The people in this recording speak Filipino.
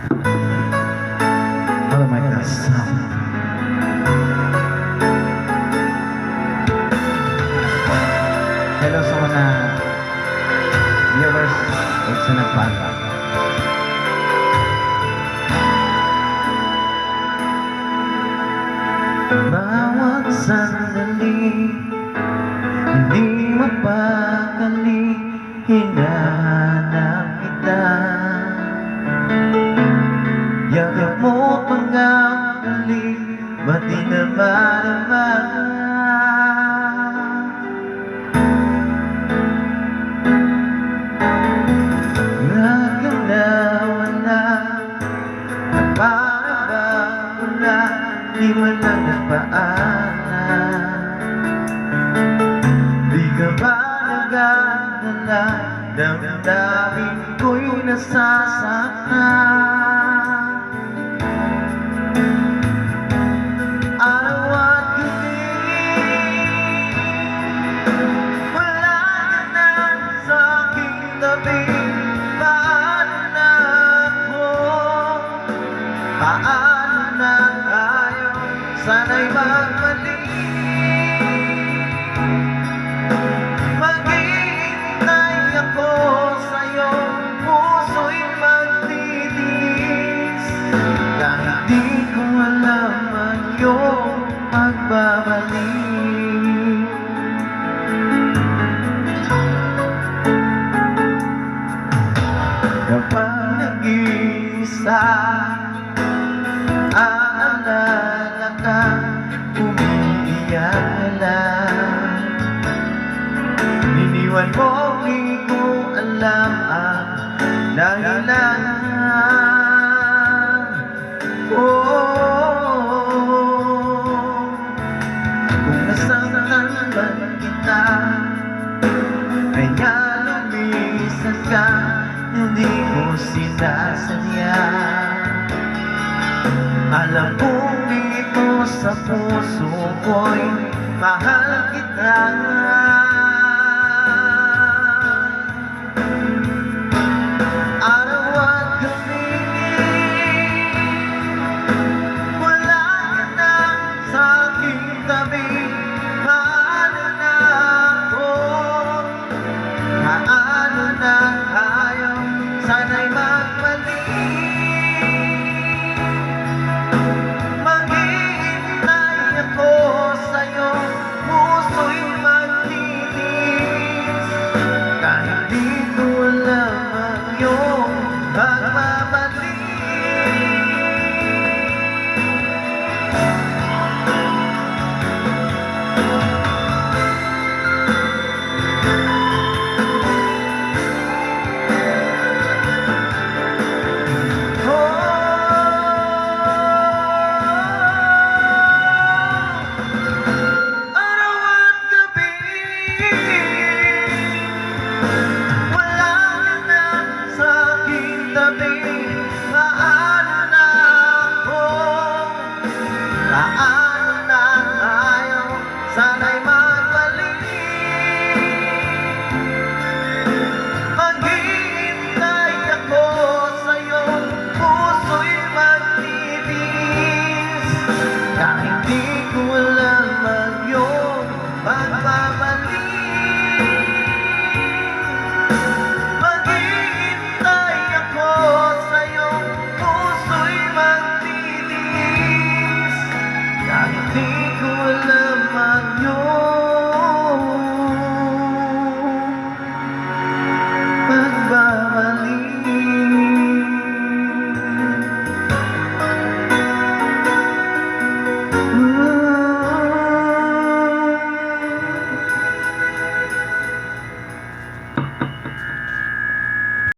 Hello, my guys. Hello sa mga viewers at sa nagpata. Bawat sandali, hindi mapakali, hinahanap kita. Yakap mo pangali, ba't di na marama? Nagkalawan na para ba na di man lang nagpaalam? Di ka ba nag-alala, damdamin ko'y nasasaktan? Araw at gabi, wala ka na sa aking tabi. Paano na ako? Paano na tayo? Sana'y magbalik. Maghihintay ako sa'yo, puso'y magtitiis. Kahit di ko alam ang iyong magbabalik. Kapag nag-iisa, aalala ka, umiiyak ka lang. Iniwan mo, di ko alam ang dahilan. Kung nasaktan man kita, ay nga lumisan ka, hindi ko sinasadya. Alam kong dito sa puso ko'y mahal kita.